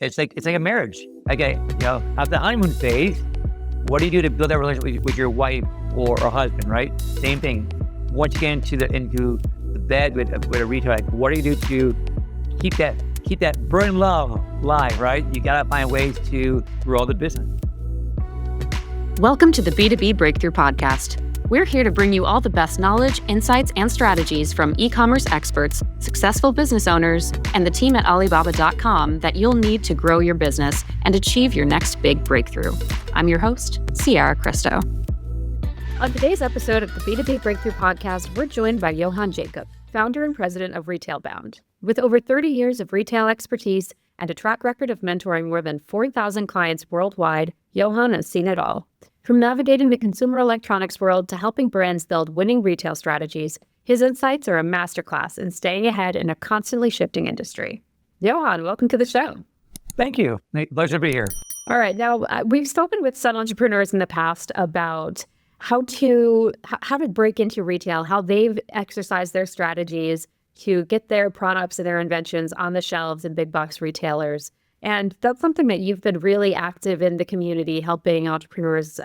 It's like a marriage. Okay, at the honeymoon phase, what do you do to build that relationship with your wife or husband, right? Same thing. Once you get into the bed with a retailer, like, what do you do to keep that burning love alive, right? You gotta find ways to grow the business. Welcome to the B2B Breakthrough podcast. We're here to bring you all the best knowledge, insights, and strategies from e-commerce experts, successful business owners, and the team at Alibaba.com that you'll need to grow your business and achieve your next big breakthrough. I'm your host, Ciara Cristo. On today's episode of the B2B Breakthrough podcast, we're joined by Yohan Jacob, founder and president of RetailBound. With over 30 years of retail expertise and a track record of mentoring more than 4,000 clients worldwide, Yohan has seen it all. From navigating the consumer electronics world to helping brands build winning retail strategies, his insights are a masterclass in staying ahead in a constantly shifting industry. Yohan, welcome to the show. Thank you. Pleasure to be here. All right. Now, we've spoken with some entrepreneurs in the past about how to break into retail, how they've exercised their strategies to get their products and their inventions on the shelves in big box retailers. And that's something that you've been really active in the community, helping entrepreneurs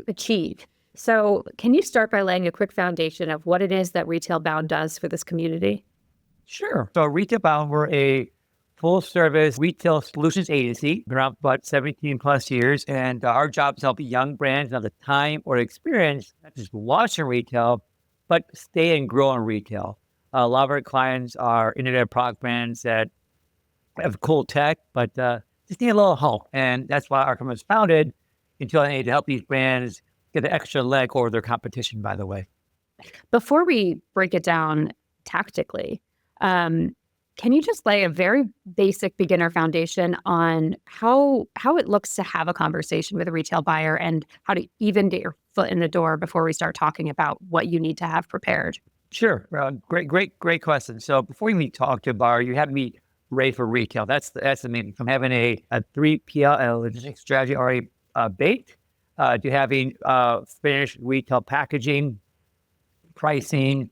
achieve. So can you start by laying a quick foundation of what it is that RetailBound does for this community? Sure. So RetailBound, we're a full-service retail solutions agency, been around about 17 plus years. And our job is to help young brands have the time or experience, not just launch in retail, but stay and grow in retail. A lot of our clients are internet product brands that have cool tech, but just need a little help. And that's why our company was founded in 2008 to help these brands get an extra leg over their competition, by the way. Before we break it down tactically, can you just lay a very basic beginner foundation on how it looks to have a conversation with a retail buyer and how to even get your foot in the door before we start talking about what you need to have prepared? Sure. Great question. So before you talk to a buyer, you have to be ready for retail. That's the main. From having a 3PL logistics strategy already baked, to having finished retail packaging, pricing,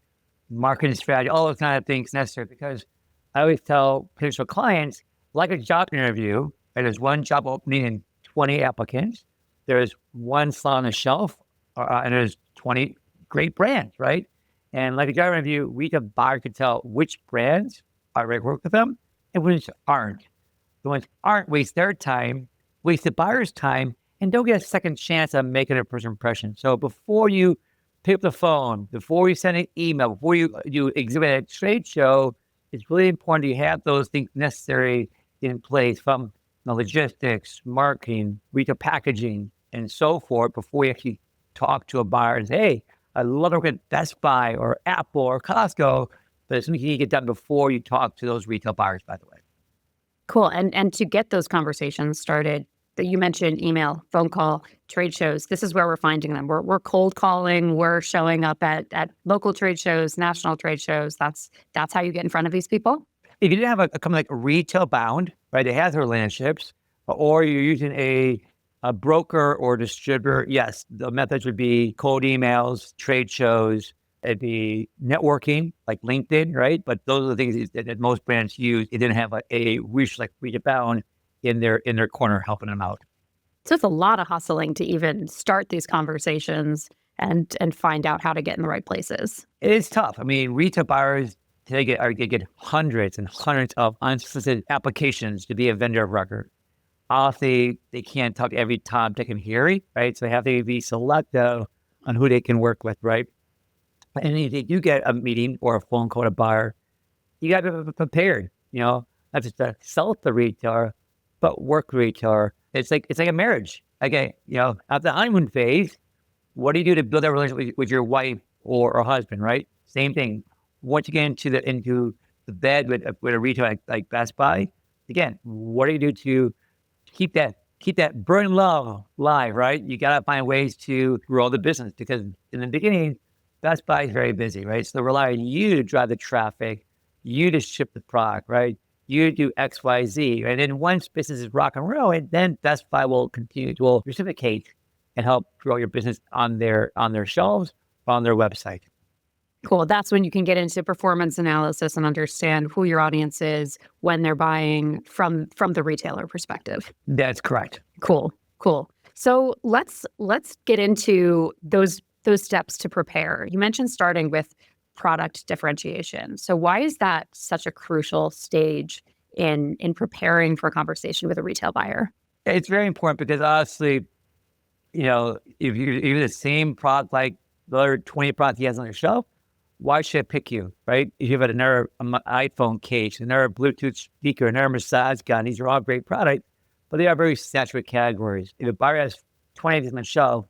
marketing strategy, all those kind of things necessary. Because I always tell potential clients, like a job interview, and there's one job opening and 20 applicants. There's one slot on the shelf, and there's 20 great brands, right? And like a job interview, retail buyer could tell which brands are ready to work with them and which aren't. The ones aren't waste their time, waste the buyer's time, and don't get a second chance at making a first impression. So before you pick up the phone, before you send an email, before you exhibit at a trade show, it's really important you have those things necessary in place from the logistics, marketing, retail packaging, and so forth before you actually talk to a buyer and say, hey, I love to work at Best Buy or Apple or Costco, but it's something you need to get done before you talk to those retail buyers, by the way. Cool. And to get those conversations started, that you mentioned email, phone call, trade shows, this is where we're finding them. We're cold calling, we're showing up at local trade shows, national trade shows. That's how you get in front of these people? If you didn't have a company like RetailBound, right, it has relationships, or you're using a broker or distributor, yes, the methods would be cold emails, trade shows, it'd be networking, like LinkedIn, right? But those are the things that most brands use. It didn't have a reach like RetailBound in their corner helping them out. So it's a lot of hustling to even start these conversations and find out how to get in the right places. It is tough. I mean, retail buyers today get hundreds and hundreds of unsolicited applications to be a vendor of record. Obviously, they can't talk every Tom, Dick, and Harry, right? So they have to be selective on who they can work with, right? And if you do get a meeting or a phone call to a buyer, you got to be prepared, not just to sell to the retailer, but work with the retailer. It's like a marriage. Okay, at the honeymoon phase, what do you do to build that relationship with your wife or husband, right? Same thing. Once you get into the bed with a retailer like Best Buy, again, what do you do to keep that burning love alive, right? You got to find ways to grow the business because in the beginning, Best Buy is very busy, right? So they rely on you to drive the traffic, you to ship the product, right? You do X, Y, Z. And then once business is rock and roll, and then Best Buy will reciprocate and help grow your business on their shelves, on their website. Cool. That's when you can get into performance analysis and understand who your audience is when they're buying from the retailer perspective. That's correct. Cool. So let's get into those steps to prepare. You mentioned starting with product differentiation. So why is that such a crucial stage in preparing for a conversation with a retail buyer? It's very important because honestly, if you're the same product like the other 20 products he has on your shelf, why should I pick you, right? If you have another iPhone case, another Bluetooth speaker, another massage gun, these are all great products, but they are very saturated categories. If a buyer has 20 of these on the shelf,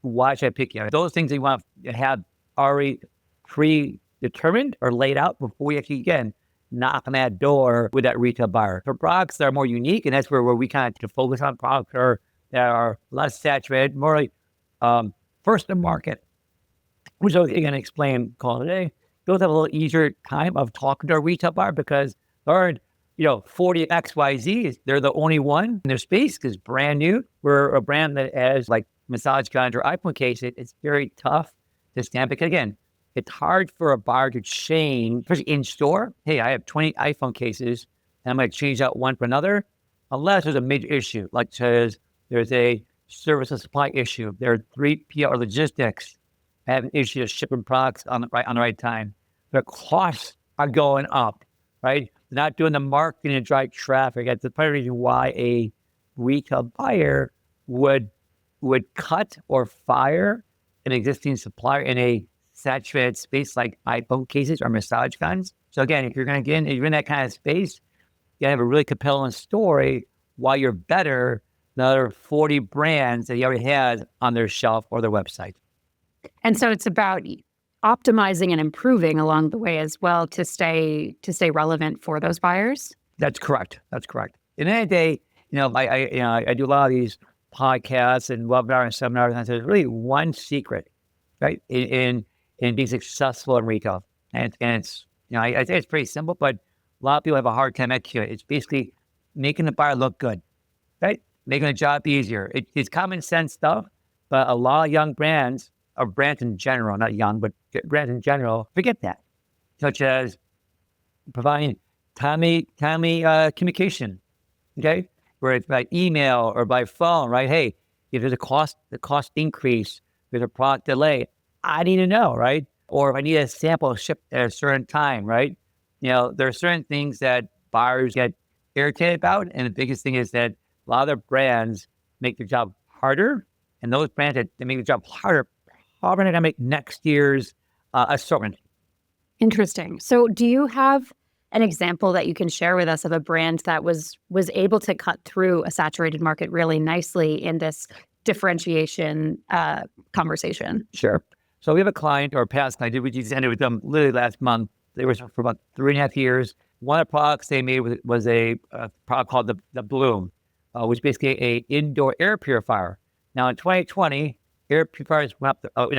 why should I pick you? Those things that you want to have already predetermined or laid out before you actually, again, knock on that door with that retail buyer. For products that are more unique, and that's where we kind of focus on products that are less saturated, more like first to market, which I'm going to explain call today. Those have a little easier time of talking to a retail buyer because they're 40 XYZ, they're the only one in their space because brand new. We're a brand that has like massage guns or iPhone cases. It's very tough to stand because again, it's hard for a buyer to change, especially in store. Hey, I have 20 iPhone cases and I'm going to change out one for another unless there's a major issue, like says there's a service and supply issue. There are 3PL or logistics have an issue of shipping products on the right time. Their costs are going up, right? They're not doing the marketing to drive traffic. That's the primary reason why a retail buyer would cut or fire an existing supplier in a saturated space like iPhone cases or massage guns. So again, if you're going to get in, if you're in that kind of space, you have a really compelling story why you're better than other 40 brands that he already has on their shelf or their website. And so it's about optimizing and improving along the way as well to stay relevant for those buyers. That's correct. At the end of the day, I do a lot of these podcasts and webinars and seminars, and there's really one secret, right, in being successful in retail. And it's I say it's pretty simple, but a lot of people have a hard time executing it. It's basically making the buyer look good, right? Making the job easier. It's common sense stuff, but a lot of young brands, or brands in general, not young, but brands in general, forget that. Such as providing timely communication, okay? Where it's by email or by phone, right? Hey, if there's a cost increase, there's a product delay, I need to know, right? Or if I need a sample shipped at a certain time, right? There are certain things that buyers get irritated about. And the biggest thing is that a lot of their brands make their job harder. And those brands that make the job harder, probably not going to make next year's assortment. Interesting. So do you have an example that you can share with us of a brand that was able to cut through a saturated market really nicely in this differentiation conversation? Sure. So we have a client or a past client, we just ended with them literally last month. They were for about 3.5 years. One of the products they made was a product called the Bloom, which is basically a indoor air purifier. Now in 2020, air purifiers went up,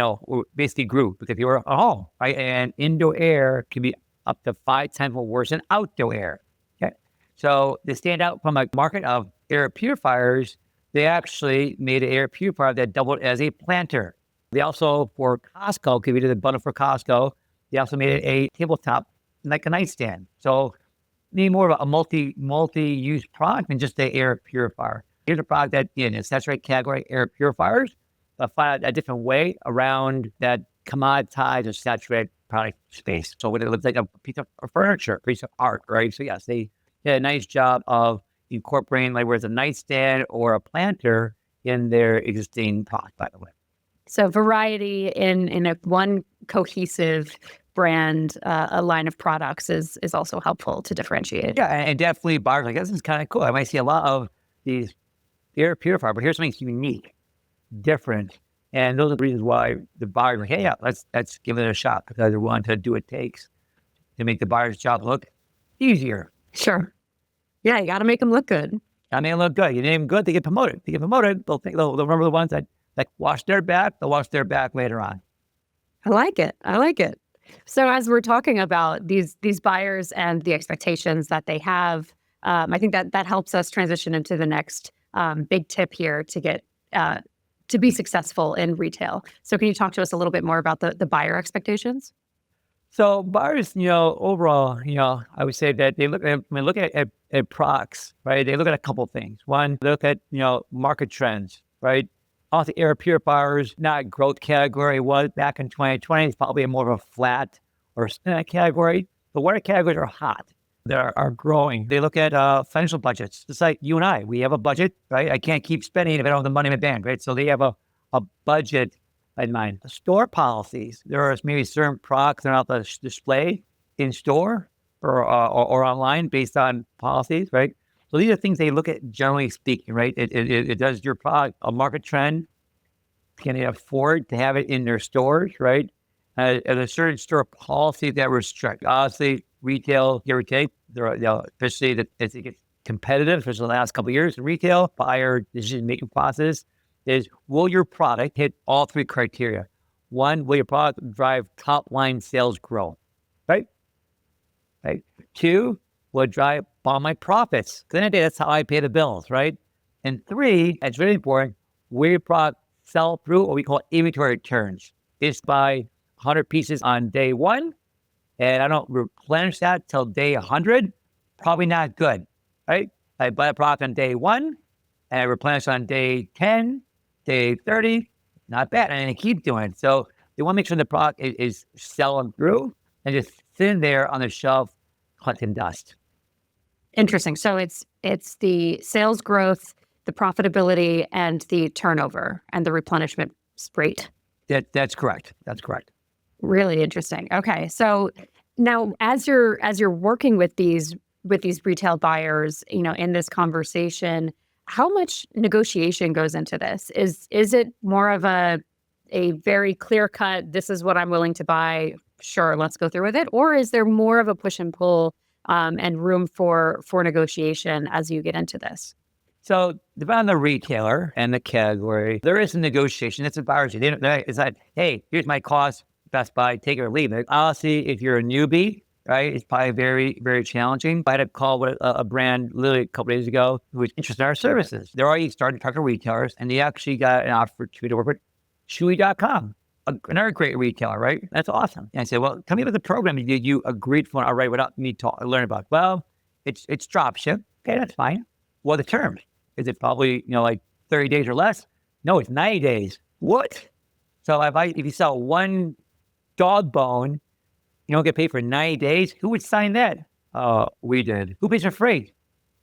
basically grew because if you were at home, right? And indoor air can be up to 5 times more worse than outdoor air. Okay. So they stand out from a market of air purifiers. They actually made an air purifier that doubled as a planter. They also, for Costco, because we did a bundle for Costco, they also made it a tabletop, like a nightstand. So need more of a multi-use product than just the air purifier. Here's a product that in a saturated category, air purifiers, but find a different way around that commoditized or saturated product space. So when it looks like a piece of furniture, a piece of art, right? So yes, they did a nice job of incorporating like where it's a nightstand or a planter in their existing product, by the way. So variety in a one cohesive brand, a line of products is also helpful to differentiate. Yeah, and definitely buyers like, this is kind of cool. I might see a lot of these air purifier, but here's something unique, different. And those are the reasons why the buyers are like, hey, yeah, let's give it a shot because they're willing to do what it takes to make the buyer's job look easier. Sure. Yeah, you got to make them look good. I mean, look good. You name them good, they get promoted. They'll remember the ones that wash their back. They'll wash their back later on. I like it. So as we're talking about these buyers and the expectations that they have, I think that helps us transition into the next big tip here to get to be successful in retail. So can you talk to us a little bit more about the buyer expectations? So buyers, overall, I would say that they look at products, right? They look at a couple of things. One, they look at, market trends, right? Also, air purifiers, not a growth category, was back in 2020. It's probably more of a flat or stagnant category. But what categories are hot, that are growing? They look at financial budgets, just like you and I. We have a budget, right? I can't keep spending if I don't have the money in the bank, right? So they have a budget in mind. Store policies. There are maybe certain products that are not display in store or online based on policies, right? So these are things they look at, generally speaking, right? It does your product a market trend. Can they afford to have it in their stores, right? At a certain store policy that restrict. Obviously, retail, give or take, especially as it gets competitive, especially the last couple of years, retail, buyer decision-making process is, will your product hit all three criteria? One, will your product drive top-line sales growth, right? Two, will it drive bottom line profits? Because at the end of the day, that's how I pay the bills, right? And three, it's really important, will your product sell through what we call inventory turns? It's buy 100 pieces on day one, and I don't replenish that till day 100, probably not good, right? I buy a product on day one, and I replenish on day 10, day 30, not bad. And I keep doing it. So they want to make sure the product is selling through and just sitting there on the shelf collecting dust. Interesting. So it's the sales growth, the profitability, and the turnover and the replenishment rate. That's correct. That's correct. Really interesting. Okay. So now as you're working with these retail buyers, in this conversation, how much negotiation goes into this? Is it more of a very clear cut, this is what I'm willing to buy, sure, let's go through with it? Or is there more of a push and pull and room for negotiation as you get into this? So depending on the retailer and the category, there is a negotiation. It's a buyer's. It's like, hey, here's my cost, Best Buy, take it or leave it. Honestly, if you're a newbie, right, it's probably very, very challenging. I had a call with a brand literally a couple days ago who was interested in our services. They're already starting to talk to retailers, and they actually got an offer to work with Chewy.com, another great retailer, right? That's awesome. And I said, well, tell me about the program you agreed for already without me learning about. Well, it's drop ship. Okay, that's fine. Well, the terms, is it probably, like 30 days or less? No, it's 90 days. What? So if you sell one dog bone, you don't get paid for 90 days. Who would sign that? We did. Who pays for freight?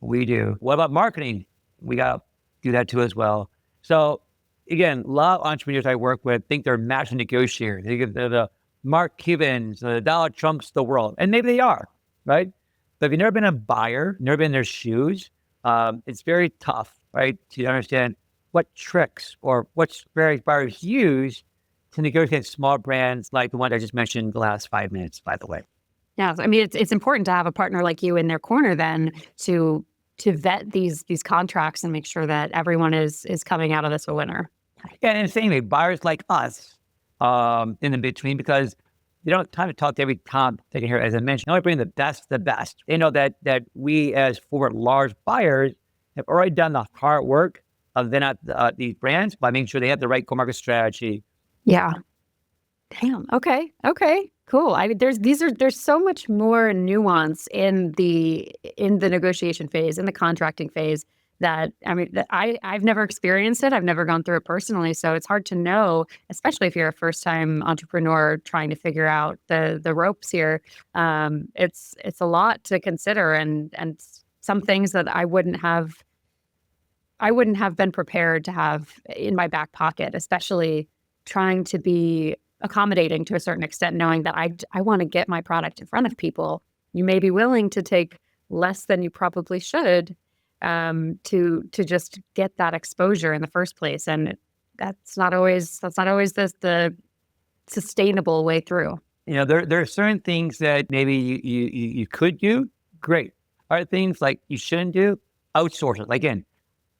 We do. What about marketing? We got to do that too as well. So again, a lot of entrepreneurs I work with think they're master negotiators. They're the Mark Cubans, the Donald Trumps, the world. And maybe they are, right? But if you've never been a buyer, never been in their shoes, it's very tough, right, to understand what tricks or what various buyers use to negotiate small brands like the one I just mentioned the last 5 minutes, by the way. Yeah, I mean, it's important to have a partner like you in their corner then to vet these contracts and make sure that everyone is coming out of this a winner. Yeah, and same way, buyers like us in the between, because they don't have time to talk to every Tom, Dick, and Harry, as I mentioned. They only bring the best. They know that we, as forward large buyers, have already done the hard work of then at these brands by making sure they have the right go-market strategy. Yeah. Damn. Okay. Cool. There's so much more nuance in the negotiation phase, in the contracting phase, that I've never experienced it. I've never gone through it personally, so it's hard to know, especially if you're a first-time entrepreneur trying to figure out the ropes here. It's a lot to consider, and some things that I wouldn't have been prepared to have in my back pocket, especially trying to be accommodating to a certain extent, knowing that I want to get my product in front of people. You may be willing to take less than you probably should to just get that exposure in the first place, and that's not always the sustainable way through. There are certain things that maybe you could do. Great. Other things like you shouldn't do. Outsource it. Like, again,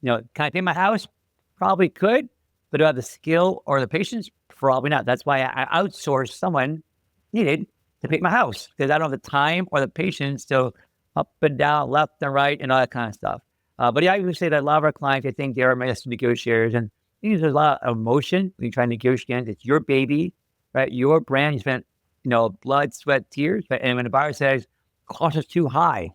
can I pay my house? Probably could, but do I have the skill or the patience? Probably not. That's why I outsourced someone needed to paint my house, because I don't have the time or the patience to up and down, left and right, and all that kind of stuff. But yeah, I would say that a lot of our clients, I think, they are master negotiators, and there's a lot of emotion when you try to negotiate. It's your baby, right? Your brand. You spent blood, sweat, tears. And when the buyer says, cost is too high,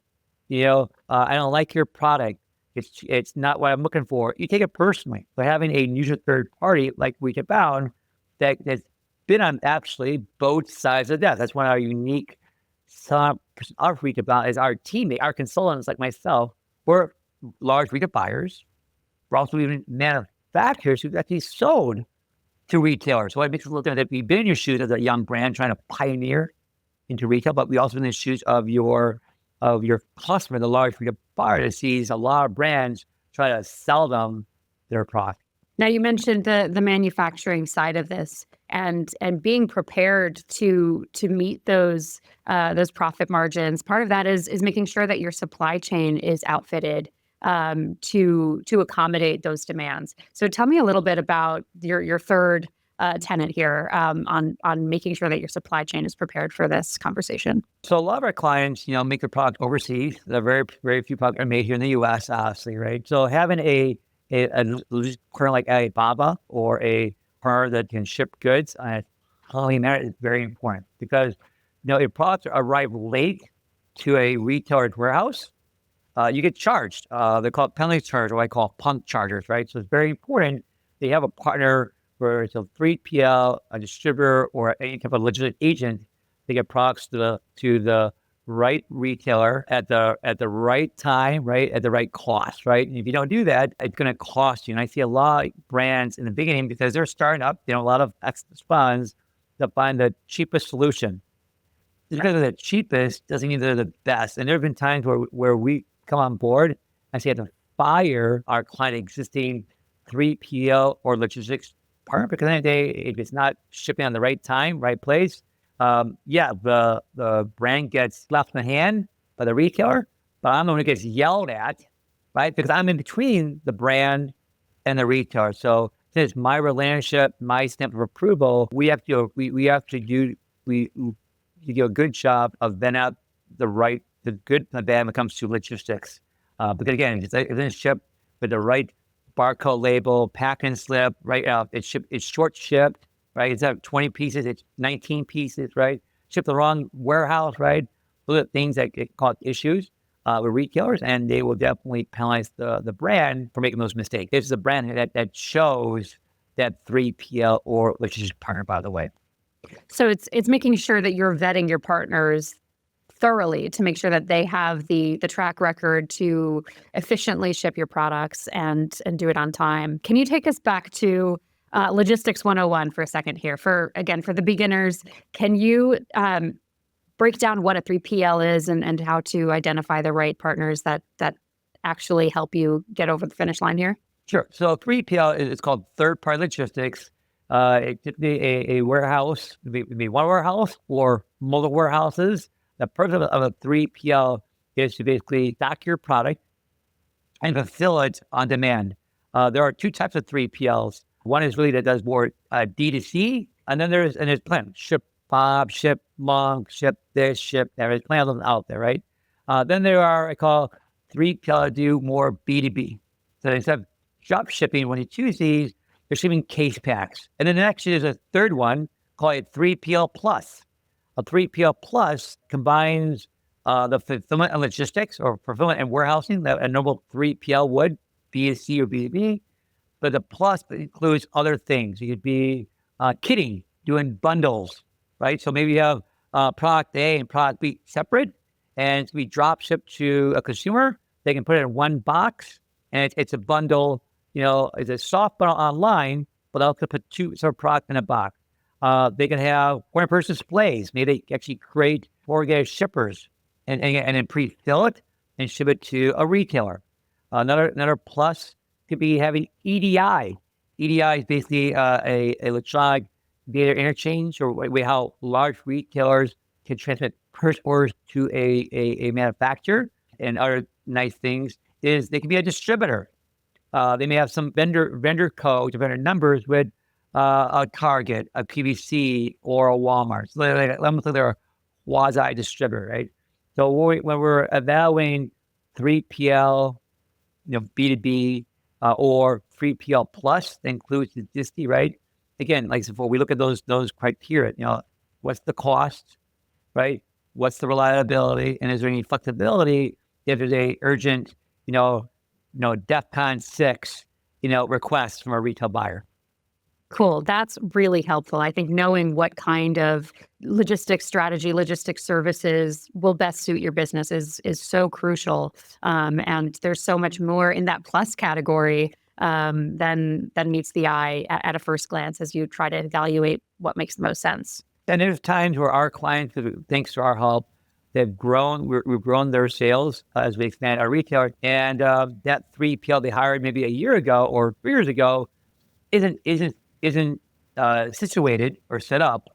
I don't like your product. It's not what I'm looking for. You take it personally. So having a neutral third party like RetailBound that's been on actually both sides of the desk. That's one of our unique of RetailBound is our teammate, our consultants like myself. We're large retail buyers. We're also even manufacturers who've actually sold to retailers. So it makes us look at it. We've been in your shoes as a young brand trying to pioneer into retail, but we also been in the shoes of your customer, the large retail buyer, that sees a lot of brands try to sell them their product. Now, you mentioned the manufacturing side of this and being prepared to meet those profit margins. Part of that is making sure that your supply chain is outfitted to accommodate those demands. So tell me a little bit about your third tenet here on making sure that your supply chain is prepared for this conversation. So a lot of our clients, make their product overseas. There are very, very few products are made here in the U.S., obviously, right? So having a partner like Alibaba or a partner that can ship goods on a timely manner is very important because, if products arrive late to a retailer's warehouse, you get charged. They're called penalty charge, or what I call punk chargers, right? So it's very important they have a partner where it's a 3PL, a distributor, or any type of legitimate agent to get products to the right retailer at the right time, right, at the right cost, right? And if you don't do that, it's going to cost you. And I see a lot of brands in the beginning because they're starting up, a lot of excess funds to find the cheapest solution. Just because they're the cheapest doesn't mean they're the best. And there have been times where we come on board and say to fire our client existing 3PL or logistics partner because at the end of the day, if it's not shipping on the right time, right place, the brand gets left in the hand by the retailer, but I'm the one who gets yelled at, right? Because I'm in between the brand and the retailer. So since my relationship, my stamp of approval, we have to do a good job of vetting out the good and the bad when it comes to logistics. Because again, it's shipped with the right barcode label, packing slip, right? It's short shipped. Right, it's 20 pieces, it's 19 pieces, right? Ship the wrong warehouse, right? Those are things that get called issues with retailers, and they will definitely penalize the brand for making those mistakes. This is a brand that shows that 3PL or logistics partner, by the way. So it's making sure that you're vetting your partners thoroughly to make sure that they have the track record to efficiently ship your products and do it on time. Can you take us back to Logistics 101 for a second here? For the beginners, can you break down what a 3PL is and how to identify the right partners that actually help you get over the finish line here? Sure. So 3PL is called third-party logistics. It could be a warehouse, it be one warehouse or multiple warehouses. The purpose of a 3PL is to basically stock your product and fulfill it on demand. There are two types of 3PLs. One is really that does more D2C, and then there's plan. Ship Bob, ship Monk, ship this, ship that. There's plenty of them out there, right? Then there are, I call 3PL that do more B2B. So instead of drop shipping, when you choose these, you're shipping case packs. And then next is a third one, call it 3PL Plus. A 3PL Plus combines the fulfillment and logistics or fulfillment and warehousing that a normal 3PL would, B2C or B2B. But the plus includes other things. You could be kitting, doing bundles, right? So maybe you have product A and product B separate, and to be drop shipped to a consumer. They can put it in one box, and it's a bundle. It's a soft bundle online, but they'll put two sort of product in a box. They can have point-of-purchase displays. Maybe they actually create corrugated shippers and then pre-fill it and ship it to a retailer. Another plus could be having EDI. EDI is basically a electronic data interchange, or way how large retailers can transmit purchase orders to a manufacturer. And other nice things is they can be a distributor. They may have some vendor codes or vendor numbers with a Target, a PVC, or a Walmart. So they're a quasi distributor, right? So when we're evaluating 3PL, B2B, or 3PL plus, that includes the disty, right? Again, like before, we look at those criteria. what's the cost, right? What's the reliability? And is there any flexibility if there's a urgent, DEFCON 6, request from a retail buyer? Cool. That's really helpful. I think knowing what kind of logistics strategy, logistics services will best suit your business is so crucial. And there's so much more in that plus category than meets the eye at a first glance as you try to evaluate what makes the most sense. And there's times where our clients, thanks to our help, they've grown. We've grown their sales as we expand our retailer. And that 3PL they hired maybe a year ago or 3 years ago isn't situated or set up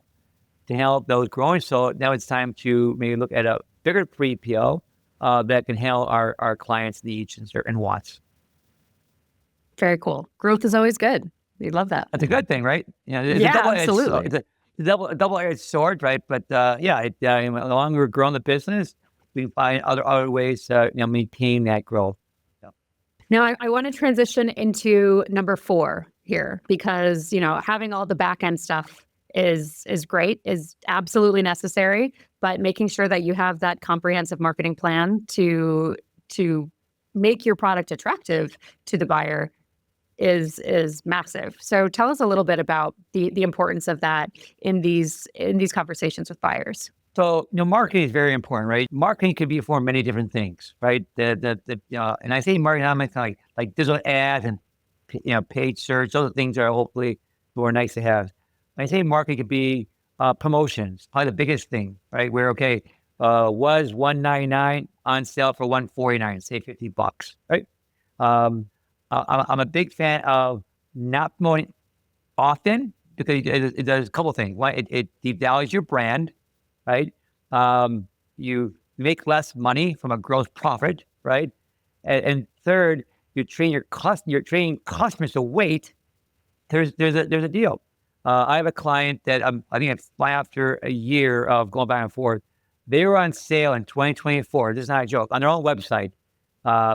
to help those growing. So now it's time to maybe look at a bigger 3PL that can handle our clients' needs and certain wants. Very cool. Growth is always good. We love that. That's a good thing, right? Yeah, absolutely. It's a double-edged sword, right? But the longer we're growing the business, we find other ways to maintain that growth. Yeah. Now, I want to transition into number 4 here because having all the back end stuff is great, is absolutely necessary, but making sure that you have that comprehensive marketing plan to make your product attractive to the buyer is massive. So tell us a little bit about the importance of that in these conversations with buyers. So, marketing is very important, right? Marketing could be for many different things, right? And I say marketing, I'm like digital ads and paid search. Those are things that are hopefully more nice to have. When I say marketing could be promotions, probably the biggest thing, right? Where was $199 on sale for $149, say $50, right? I'm a big fan of not promoting often because it does a couple of things. One, it devalues your brand, right? You make less money from a gross profit, right? And third, you're training customers to wait. There's a deal. I have a client that I think it's after a year of going back and forth. They were on sale in 2024. This is not a joke, on their own website,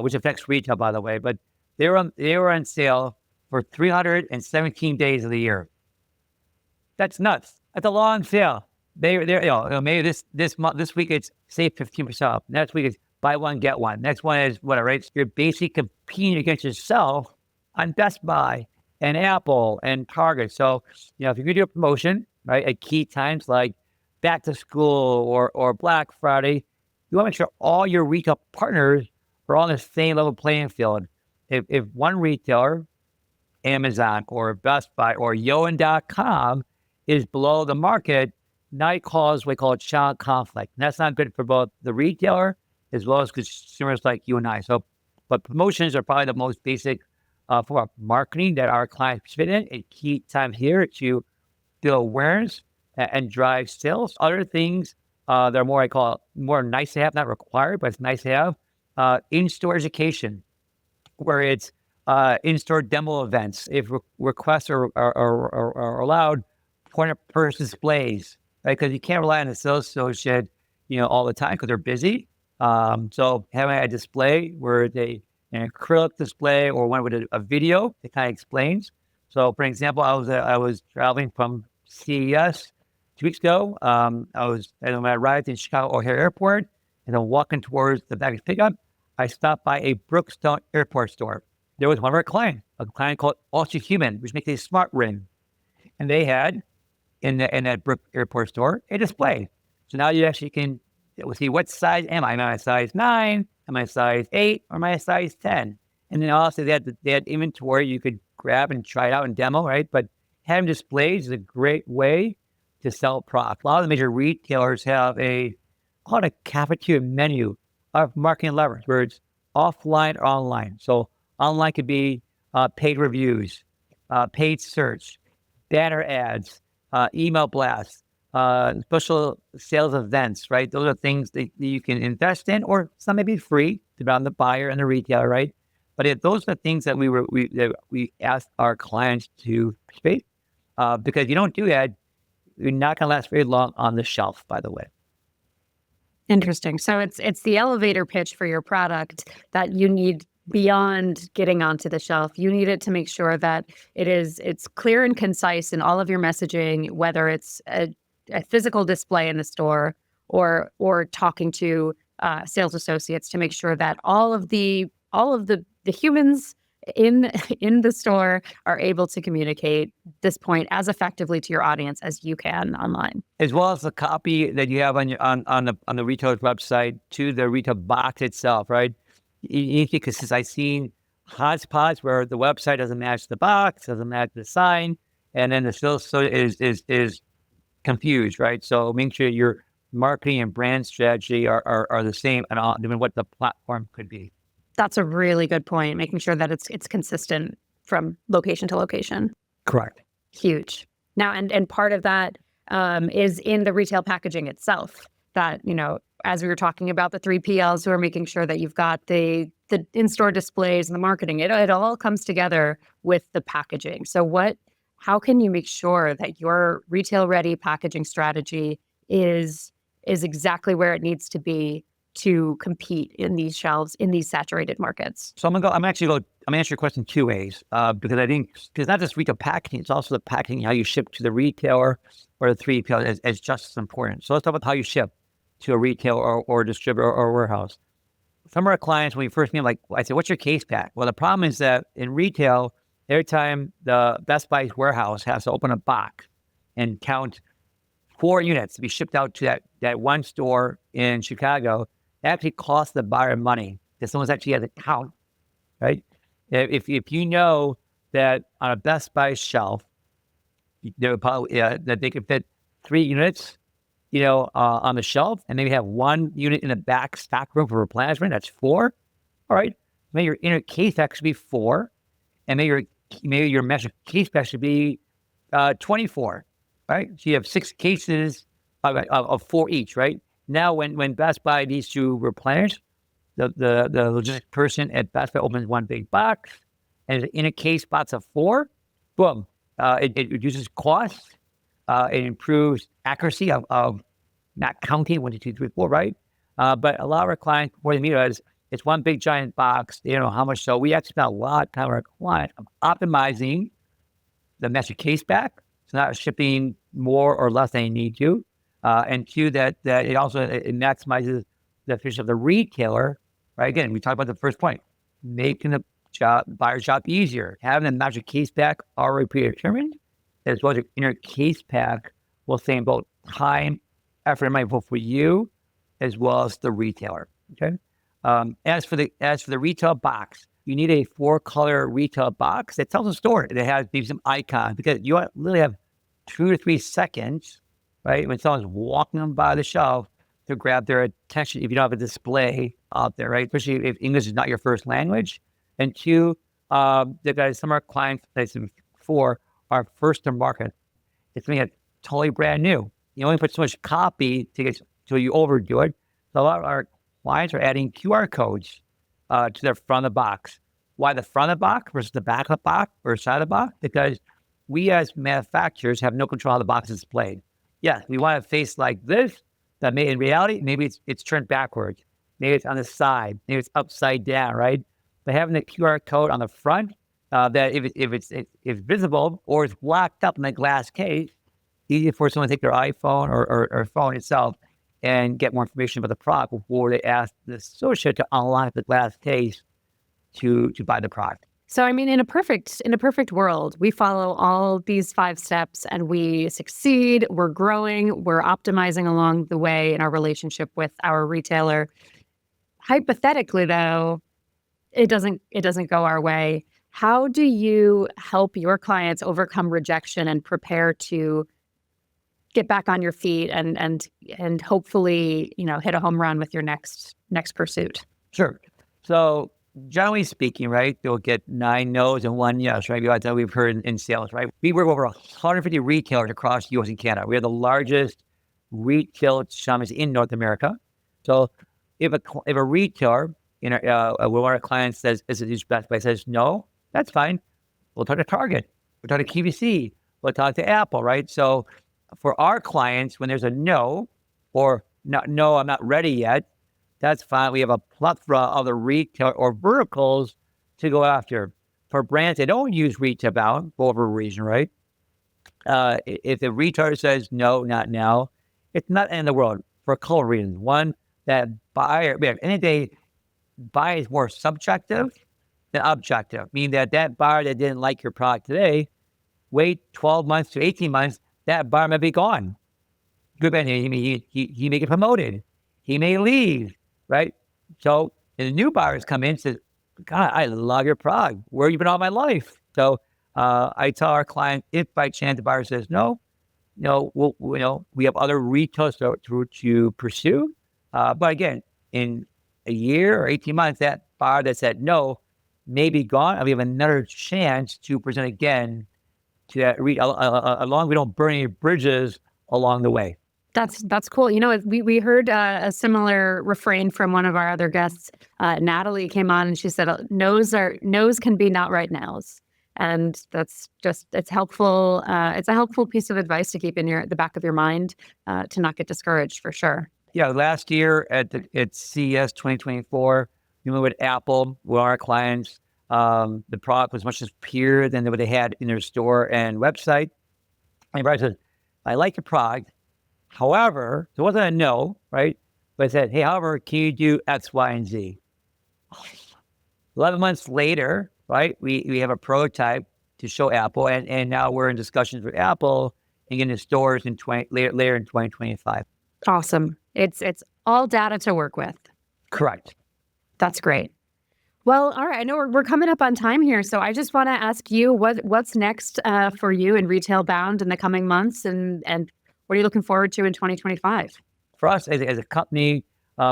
which affects retail, by the way. But they were on sale for 317 days of the year. That's nuts. That's a long sale. Maybe this week it's save 15% off. Next week it's buy one get one. Next one is whatever. Right? You're basically competing against yourself on Best Buy and Apple and Target. So if you're gonna do a promotion, right, at key times like back to school or Black Friday, you want to make sure all your retail partners are on the same level playing field. If one retailer, Amazon or Best Buy or Yohan.com, is below the market, now it causes what we call channel conflict. And that's not good for both the retailer as well as consumers like you and I. So, but promotions are probably the most basic form of marketing that our clients participate in. A key time here to build awareness and drive sales. Other things that are more nice to have, not required, but it's nice to have. In-store education, where it's in-store demo events. If requests are allowed, point-of-purchase displays, right? Because you can't rely on the sales associate, all the time because they're busy. So having a display where an acrylic display or one with a video that kind of explains. So, for example, I was traveling from CES 2 weeks ago. When I arrived in Chicago O'Hare Airport and then walking towards the baggage pickup, I stopped by a Brookstone Airport store. There was one of our clients, a client called Ultra Human, which makes a smart ring. And they had, in that Brook Airport store, a display. So now you actually can see what size am I? Am I a size 9? Am I a size 8? Or am I a size 10? And then also they had inventory you could grab and try it out and demo, right? But having displays is a great way to sell product. A lot of the major retailers have called a cafeteria menu of marketing levers, where it's offline or online. So online could be paid reviews, paid search, banner ads, email blasts, special sales events, right? Those are things that you can invest in, or some may be free, depending on the buyer and the retailer, right? But those are things that we asked our clients to participate, because if you don't do that, you're not going to last very long on the shelf, by the way. Interesting. So it's the elevator pitch for your product that you need beyond getting onto the shelf. You need it to make sure that it's clear and concise in all of your messaging, whether it's a physical display in the store, or talking to sales associates to make sure that all of the humans in the store are able to communicate this point as effectively to your audience as you can online, as well as the copy that you have on the retailer's website to the retail box itself, right? You need to, because I've seen hotspots where the website doesn't match the box, doesn't match the sign, and then the sales is confused, right? So make sure your marketing and brand strategy are the same and all, no matter what the platform could be. That's a really good point, making sure that it's consistent from location to location. Correct. Huge. Now, and part of that is in the retail packaging itself, that, as we were talking about the 3PLs who are making sure that you've got the in-store displays and the marketing, it all comes together with the packaging. So how can you make sure that your retail-ready packaging strategy is exactly where it needs to be to compete in these shelves, in these saturated markets? So I'm gonna answer your question two ways, because I think, because not just retail packaging, it's also the packaging, how you ship to the retailer or the 3PL is just as important. So let's talk about how you ship to a retailer or distributor or warehouse. Some of our clients, when we first meet, I say, what's your case pack? Well, the problem is that in retail, every time the Best Buy's warehouse has to open a box and count 4 units to be shipped out to that one store in Chicago, it actually costs the buyer money because someone's actually has to count, right? If you know that on a Best Buy shelf, that they could fit 3 units, on the shelf, and maybe have 1 unit in the back stock room for replenishment, that's 4. All right, maybe your inner case pack should be 4, and maybe your measured case pack should be 24, right? So you have 6 cases of 4 each, right? Now, when Best Buy needs to replenish, the logistics person at Best Buy opens one big box, and in a case spots of 4, boom, it reduces cost, it improves accuracy of not counting 1, 2, 3, 4, right? But a lot of our clients, before they meet us, it's one big giant box. They don't know how much. So we actually spend a lot of time with our client optimizing the measure case back. It's not shipping more or less than you need to. And two, that it also it maximizes the efficiency of the retailer, right? Again, we talked about the first point, making the buyer's job easier. Having the measure case pack already predetermined, as well as your inner case pack will save both time, effort, and money both for you as well as the retailer. Okay. As for the retail box, you need a 4-color retail box that tells a story. That has maybe some icons, because you literally have 2 to 3 seconds, right, when someone's walking them by the shelf to grab their attention if you don't have a display out there, right? Especially if English is not your first language. And two, some of our clients, like I said before, are first to market. It's something that's totally brand new. You only put so much copy to get till you overdo it. So a lot of our clients are adding QR codes to their front of the box. Why the front of the box versus the back of the box or side of the box? Because we as manufacturers have no control how the box is displayed. Yeah, we want a face like this, that may in reality, maybe it's turned backwards. Maybe it's on the side. Maybe it's upside down, right? But having the QR code on the front, that if it's visible or it's locked up in the glass case, easy for someone to take their iPhone or phone itself and get more information about the product before they ask the associate to unlock the glass case to buy the product. So, I mean, in a perfect world, we follow all these 5 steps and we succeed, we're growing, we're optimizing along the way in our relationship with our retailer. Hypothetically, though, it doesn't go our way. How do you help your clients overcome rejection and prepare to get back on your feet and hopefully, hit a home run with your next pursuit? Sure. So generally speaking, right, you'll get 9 no's and 1 yes, right? That's what we've heard in sales, right? We work with over 150 retailers across the U.S. and Canada. We are the largest retail chains in North America. So if a retailer, one of our clients says, is it Best Buy, says no, that's fine. We'll talk to Target. We'll talk to QVC. We'll talk to Apple, right? So for our clients, when there's a no, or no, I'm not ready yet, that's fine. We have a plethora of the retail or verticals to go after. For brands that don't use RetailBound for whatever reason, right? If the retailer says no, not now, it's not the end of the world for a couple of reasons. One, that buyer, at the end of the day, buyer is more subjective than objective, meaning that buyer that didn't like your product today, wait 12 months to 18 months, that buyer may be gone. Good man, he may get promoted. He may leave, right? So the new buyers come in and say, God, I love your product. Where have you been all my life? So I tell our client, if by chance the buyer says no, we have other retailers to pursue. But again, in a year or 18 months, that buyer that said no may be gone. And we have another chance to present again to that along. We don't burn any bridges along the way. That's cool. We heard a similar refrain from one of our other guests. Natalie came on and she said, no's can be not right nows. And it's helpful. It's a helpful piece of advice to keep in the back of your mind to not get discouraged, for sure. Yeah, last year at CES 2024, we went with Apple, with our clients. The product was much superior than what they had in their store and website. And Brian said, I like your product. However, there wasn't a no, right? But I said, hey, however, can you do X, Y, and Z? 11 months later, right, we have a prototype to show Apple, and now we're in discussions with Apple and getting the stores later in 2025. Awesome. It's all data to work with. Correct. That's great. Well, all right. I know we're coming up on time here, so I just want to ask you what's next for you in RetailBound in the coming months, and what are you looking forward to in 2025? For us as a company,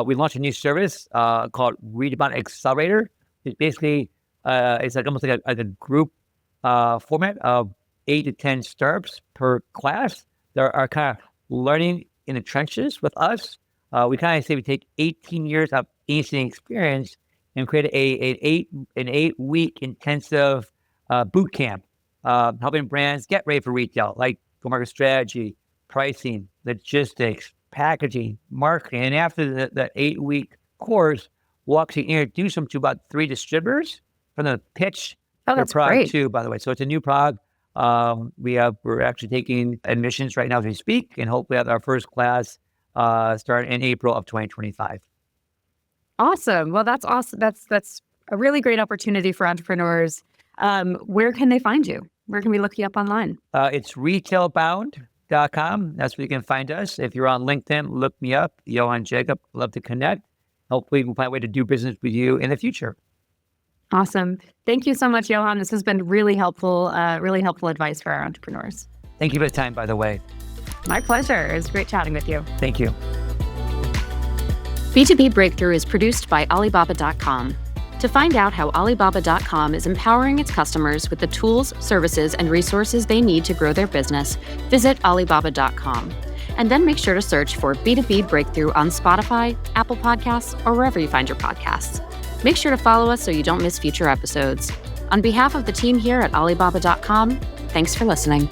we launched a new service called RetailBound Accelerator. It's basically it's almost like a group format of 8 to 10 startups per class that are kind of learning in the trenches with us. We kind of say we take 18 years of instant experience and create an 8-week intensive boot camp, helping brands get ready for retail, like go-to-market strategy, pricing, logistics, packaging, marketing. And after the 8-week course, we'll actually introduce them to about 3 distributors from the pitch their product great. too, by the way. So it's a new product. We're actually taking admissions right now as we speak, and hopefully have our first class start in April of 2025. Awesome. Well, that's awesome. That's a really great opportunity for entrepreneurs. Where can they find you? Where can we look you up online? It's RetailBound.com. That's where you can find us. If you're on LinkedIn, look me up, Yohan Jacob. Love to connect. Hopefully we'll find a way to do business with you in the future. Awesome. Thank you so much, Yohan. This has been really helpful advice for our entrepreneurs. Thank you for the time, by the way. My pleasure. It was great chatting with you. Thank you. B2B Breakthrough is produced by Alibaba.com. To find out how Alibaba.com is empowering its customers with the tools, services, and resources they need to grow their business, visit Alibaba.com. And then make sure to search for B2B Breakthrough on Spotify, Apple Podcasts, or wherever you find your podcasts. Make sure to follow us so you don't miss future episodes. On behalf of the team here at Alibaba.com, thanks for listening.